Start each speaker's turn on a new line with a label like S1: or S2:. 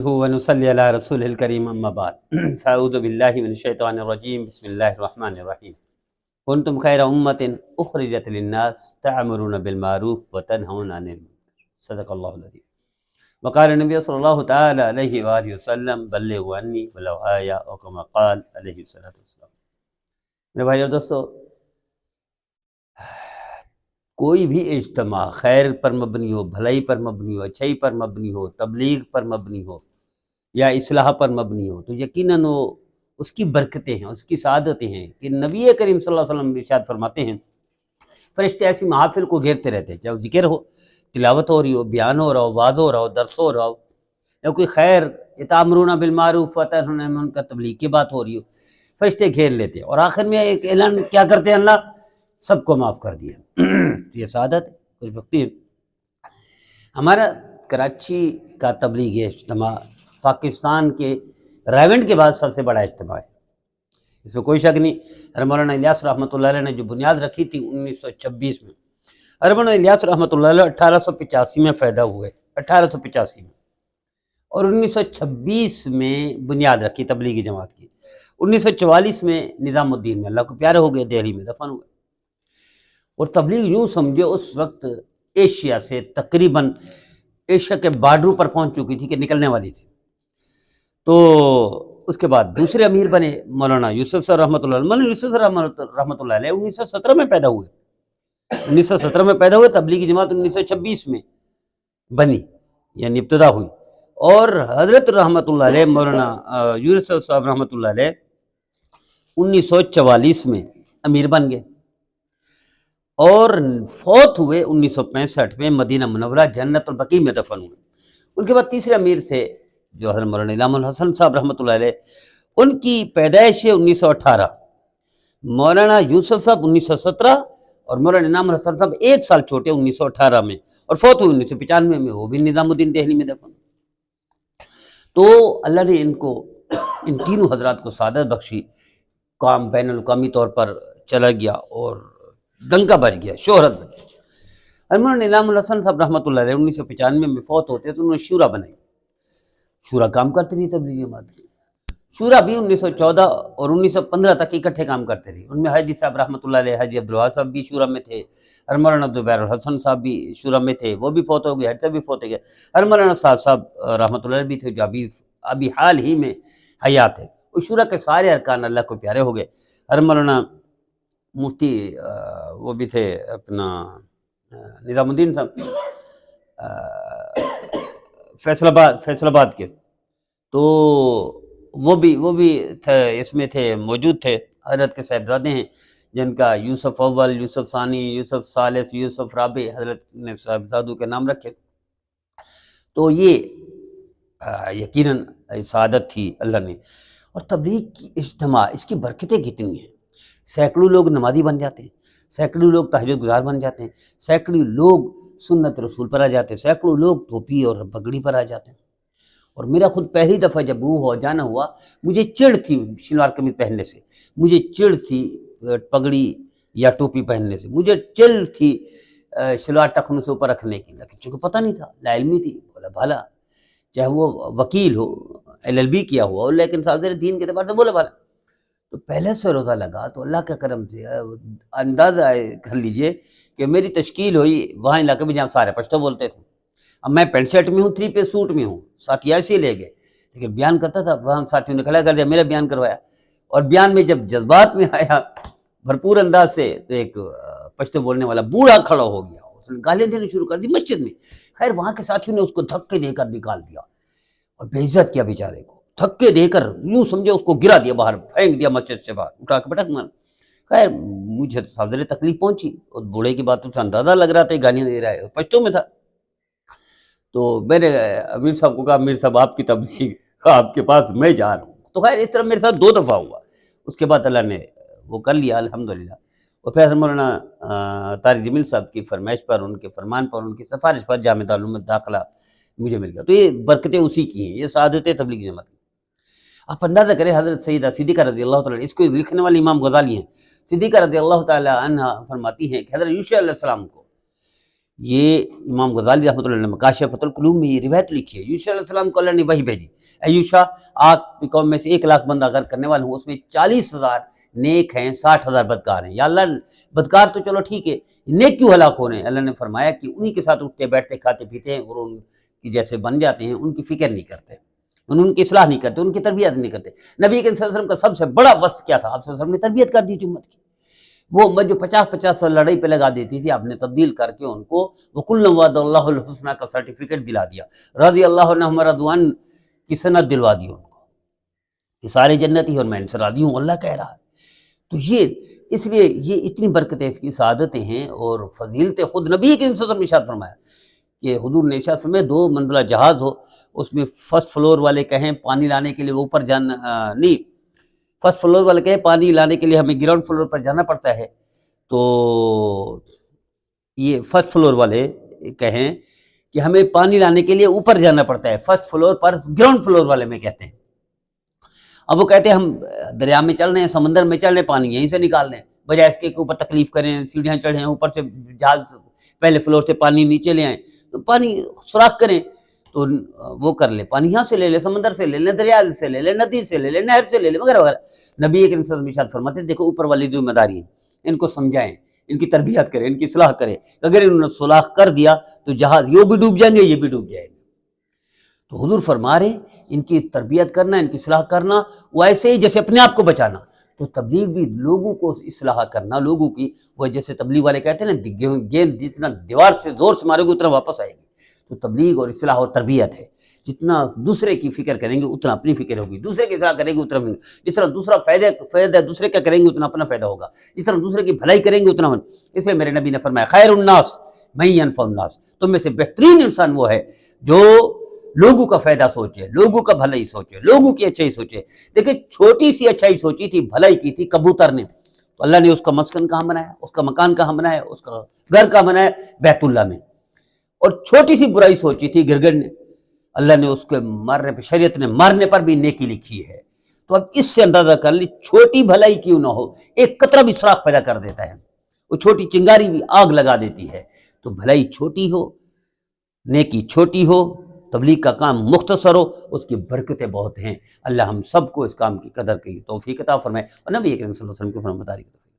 S1: ونصلي على رسول الكريم اما بعد فاعوذ بالله من الشيطان الرجيم بسم الله الرحمن الرحيم كنتم خير امة اخرجت للناس تعمرون بالمعروف وتنهون عن المنكر صدق الله العظيم وقال النبي صلى الله تعالى عليه وآله وسلم بلغوا عني ولو آية او كما قال عليه الصلاة والسلام۔ میرے بھائی اور دوستو، کوئی بھی اجتماع خیر پر مبنی ہو، بھلائی پر مبنی ہو، اچھائی پر مبنی ہو، تبلیغ پر مبنی ہو یا اصلاح پر مبنی ہو تو یقیناً وہ اس کی برکتیں ہیں، اس کی سعادتیں ہیں کہ نبی کریم صلی اللہ علیہ وسلم ارشاد فرماتے ہیں فرشتے ایسی محافل کو گھیرتے رہتے ہیں، چاہے وہ ذکر ہو، تلاوت ہو رہی ہو، بیان ہو رہا ہو، واعظ ہو رہا ہو، درس ہو رہا ہو، یا کوئی خیر تأمرون بالمعروف وتنہون عن المنکر تبلیغ کی بات ہو رہی ہو، فرشتے گھیر لیتے ہیں اور آخر میں ایک اعلان کیا کرتے ہیں، اللہ سب کو معاف کر دیا۔ یہ سعادت ہے، خوش بختی ہے۔ ہمارا کراچی کا تبلیغی اجتماع پاکستان کے راولپنڈی کے بعد سب سے بڑا اجتماع ہے، اس میں کوئی شک نہیں۔ حضرت مولانا الیاس رحمۃ اللہ علیہ نے جو بنیاد رکھی تھی 1926 میں، حضرت مولانا الیاس رحمۃ اللہ علیہ 1885 میں پیدا ہوئے، 1885 میں، اور 1926 میں بنیاد رکھی تبلیغی جماعت کی۔ 1944 میں نظام الدین میں اللہ کو پیارے ہو گئے، دہلی میں دفن ہوئے۔ اور تبلیغ یوں سمجھے اس وقت ایشیا سے تقریباً ایشیا کے بارڈر پر پہنچ چکی تھی کہ نکلنے والی تھی۔ تو اس کے بعد دوسرے امیر بنے مولانا یوسف صاحب رحمۃ اللہ علیہ۔ مولانا یوسف رحمۃ اللہ علیہ 1917 میں پیدا ہوئے، 1917 میں پیدا ہوئے، تبلیغی جماعت 1926 میں بنی یعنی ابتدا ہوئی، اور حضرت رحمۃ اللہ علیہ مولانا یوسف صاحب رحمۃ اللہ علیہ 1944 میں امیر بن گئے اور فوت ہوئے 1965 میں مدینہ منورہ جنت البقیع میں دفن ہوئے۔ ان کے بعد تیسرے امیر تھے جو حضرت مولانا انعام الحسن صاحب رحمۃ اللہ علیہ، ان کی پیدائش ہے 1918، مولانا یوسف صاحب 1917 اور مولانا انعام الحسن صاحب ایک سال چھوٹے 1918 میں، اور فوت ہوئے 1995 میں، وہ بھی نظام الدین دہلی میں دفن۔ تو اللہ نے ان تینوں حضرات کو سعادت بخشی، کام بین الاقوامی طور پر چلا گیا اور ڈنکا بج گیا، شہرت بج گئی۔ مولانا انعام الحسن صاحب رحمۃ اللہ علیہ 1995 میں فوت ہوتے تو انہوں نے شورا بنائی، شورا کام کرتی رہی تبلیغی جماعت کی۔ شورا بھی 1914 اور 1915 تک اکٹھے کام کرتے رہی، ان میں حاجی صاحب رحمۃ اللہ علیہ، حاجی عبدالوہاب صاحب بھی شورا میں تھے، مولانا زبیر الحسن صاحب بھی شورا میں تھے، وہ بھی فوت ہو گئے، حاجی صاحب بھی فوت ہو گئے، مولانا سعد صاحب رحمۃ اللہ علیہ بھی تھے جو ابھی حال ہی میں حیات ہے۔ اس شورا کے سارے ارکان اللہ کو پیارے ہو گئے۔ مولانا مفتی وہ بھی تھے اپنا نظام الدین صاحب فیصل آباد کے، تو وہ بھی تھے، اس میں تھے، موجود تھے۔ حضرت کے صاحبزادے ہیں جن کا یوسف اول، یوسف ثانی، یوسف ثالث، یوسف رابع، حضرت نے صاحبزادوں کے نام رکھے۔ تو یہ یقیناً سعادت تھی اللہ نے۔ اور تبلیغ کی اجتماع، اس کی برکتیں کتنی ہیں، سینکڑوں لوگ نمازی بن جاتے ہیں، سینکڑوں لوگ تہجد گزار بن جاتے ہیں، سینکڑوں لوگ سنت رسول پر آ جاتے ہیں، سینکڑوں لوگ ٹوپی اور پگڑی پر آ جاتے ہیں۔ اور میرا خود پہلی دفعہ جب وہ ہو جانا ہوا، مجھے چڑ تھی شلوار قمیض پہننے سے، مجھے چڑ تھی پگڑی یا ٹوپی پہننے سے، مجھے چڑ تھی شلوار ٹخنوں سے اوپر رکھنے کی، لیکن چونکہ پتہ نہیں تھا، لا علمی تھی، بولا بھالا، چاہے وہ وکیل ہو، LLB کیا ہوا ہو، لیکن صادر دین کے اعتبار سے بولا بھالا۔ تو پہلے سے روزہ لگا تو اللہ کے کرم سے اندازہ کر لیجئے کہ میری تشکیل ہوئی وہاں علاقے میں جہاں سارے پشتو بولتے تھے۔ اب میں پینٹ شرٹ میں ہوں، 3 پیس سوٹ میں ہوں، ساتھی ایسے لے گئے، لیکن بیان کرتا تھا، وہاں ساتھیوں نے کھڑا کر دیا، میرا بیان کروایا، اور بیان میں جب جذبات میں آیا بھرپور انداز سے تو ایک پشتو بولنے والا بوڑھا کھڑا ہو گیا، اس نے گالیاں دینے شروع کر دی مسجد میں۔ خیر وہاں کے ساتھیوں نے اس کو دھکے دے کر نکال دیا اور بے عزت کیا بیچارے کو، دھکے دے کر یوں سمجھے اس کو گرا دیا باہر، پھینک دیا مسجد سے باہر، اٹھا کے پٹک مار۔ خیر مجھے تو صدر تکلیف پہنچی، اس بوڑھے کی باتوں سے اندازہ لگ رہا تھا گالیاں دے رہا ہے، پشتو میں تھا۔ تو میں نے امیر صاحب کو کہا، امیر صاحب آپ کی تبلیغ آپ کے پاس میں جا رہا ہوں۔ تو خیر اس طرح میرے ساتھ 2 دفعہ ہوا، اس کے بعد اللہ نے وہ کر لیا الحمدللہ۔ اور پھر مولانا طارق جمیل صاحب کی فرمائش پر، ان کے فرمان پر، ان کی سفارش پر جامعہ دارالعلوم میں داخلہ مجھے مل گیا۔ تو یہ برکتیں اسی کی ہیں، یہ سعادتیں تبلیغ جماعت کی۔ آپ اندازہ کریں حضرت سیدہ صدیقہ رضی اللہ تعالیٰ، اس کو لکھنے والے امام غزالی ہیں، صدیقہ رضی اللہ تعالیٰ عنہ فرماتی ہیں کہ حضرت یوشع علیہ السلام کو یہ امام غزالی رحمۃ اللہ علیہ نے مکاشفۃ القلوب میں یہ روایت لکھی ہے۔ یوشع علیہ السلام کو اللہ نے وحی بھیجی، اے یوشع آپ کی قوم میں سے 1,00,000 بندہ اگر کرنے والے ہوں، اس میں 40,000 نیک ہیں، 60,000 بدکار ہیں۔ یا اللہ بدکار تو چلو ٹھیک ہے، نیک کیوں ہلاک ہو رہے ہیں؟ اللہ نے فرمایا کہ انہی کے ساتھ اٹھتے بیٹھتے کھاتے پیتے ہیں اور ان کی جیسے بن جاتے ہیں، ان کی فکر نہیں کرتے، ان کی اصلاح نہیں کرتے، ان کی تربیت نہیں کرتے۔ نبی کریم صلی اللہ علیہ وسلم کا سب سے بڑا وصف کیا تھا؟ آپ صلی اللہ علیہ وسلم نے تربیت کر دی تھی امت کی۔ وہ امت جو 50-50 سال لڑائی پہ لگا دیتی تھی، آپ نے تبدیل کر کے ان کو وَكُلًّا وَعَدَ اللَّهُ الْحُسْنَى کا سرٹیفکیٹ دلا دیا، رضی اللہ عنہم رضوان کی سند دلوا دی ان کو کہ سارے جنتی اور میں ان سے راضی ہوں، اللہ کہہ رہا ہے۔ تو یہ اس لیے یہ اتنی برکتیں اس کی سعادتیں ہیں اور فضیلتیں خود نبی کریم صلی اللہ علیہ وسلم نے ارشاد فرمایا کہ حضور نے ارشاد فرمایا 2 منزلہ جہاز ہو، اس میں فرسٹ فلور والے کہیں پانی لانے کے لیے اوپر جانا نہیں، فرسٹ فلور والے کہیں پانی لانے کے لیے ہمیں گراؤنڈ فلور پر جانا پڑتا ہے، تو یہ فرسٹ فلور والے کہیں کہ ہمیں پانی لانے کے لیے اوپر جانا پڑتا ہے، فرسٹ فلور پر گراؤنڈ فلور والے میں کہتے ہیں۔ اب وہ کہتے ہیں ہم دریا میں چل رہے ہیں، سمندر میں چل رہے ہیں، پانی یہیں سے نکال رہے ہیں، بجائے اس کے اوپر تکلیف کریں، سیڑھیاں چڑھیں، اوپر سے جہاز پہلے فلور سے پانی نیچے لے آئیں، تو پانی سوراخ کریں، تو وہ کر لیں، پانی یہاں سے لے لیں، سمندر سے لے لیں، دریا سے لے لیں، ندی سے لے لیں، نہر سے لے لیں، وغیرہ وغیرہ۔ نبی کریم صلی اللہ علیہ وسلم ارشاد فرماتے ہیں دیکھو اوپر والی ذمہ داری ہے، ان کو سمجھائیں، ان کی تربیت کریں، ان کی اصلاح کریں، اگر انہوں نے صلاح کر دیا تو جہاز یہ بھی ڈوب جائیں گے، یہ بھی ڈوب جائیں گے۔ تو حضور فرما رہے ہیں ان کی تربیت کرنا، ان کی اصلاح کرنا، وہ ایسے ہی جیسے اپنے آپ کو بچانا۔ تو تبلیغ بھی لوگوں کو اصلاح کرنا، لوگوں کی، وہ جیسے تبلیغ والے کہتے ہیں نا گیند جتنا دیوار سے زور سے مارے گے اتنا واپس آئے گی۔ تو تبلیغ اور اصلاح اور تربیت ہے، جتنا دوسرے کی فکر کریں گے اتنا اپنی فکر ہوگی، دوسرے کی اصلاح کریں گے اتنا، جس طرح دوسرا فائدہ دوسرے کا کریں گے اتنا اپنا فائدہ ہوگا، جس طرح دوسرے کی بھلائی کریں گے اتنا اس لیے میرے نبی نے فرمایا خیر الناس من ينفع الناس، تم میں سے بہترین انسان وہ ہے جو لوگوں کا فائدہ سوچے، لوگوں کا بھلائی سوچے، لوگوں کی اچھائی سوچے۔ دیکھیں چھوٹی سی اچھائی سوچی تھی، بھلائی کی تھی کبوتر نے، تو اللہ نے اس کا مسکن کہاں بنایا، اس کا مکان کہاں بنایا، اس کا گھر کہاں بنایا، بیت اللہ میں۔ اور چھوٹی سی برائی سوچی تھی گرگٹ نے، اللہ نے اس کے مارنے پہ، شریعت نے مارنے پر بھی نیکی لکھی ہے۔ تو اب اس سے اندازہ کر لی چھوٹی بھلائی کیوں نہ ہو، ایک قطرہ بھی سراخ پیدا کر دیتا ہے، وہ چھوٹی چنگاری بھی آگ لگا دیتی ہے۔ تو بھلائی چھوٹی ہو، نیکی چھوٹی ہو، تبلیغ کا کام مختصر ہو، اس کی برکتیں بہت ہیں۔ اللہ ہم سب کو اس کام کی قدر کی توفیق عطا فرمائے اور نبی کریم صلی اللہ علیہ وسلم کی فرمانبرداری کی توفیق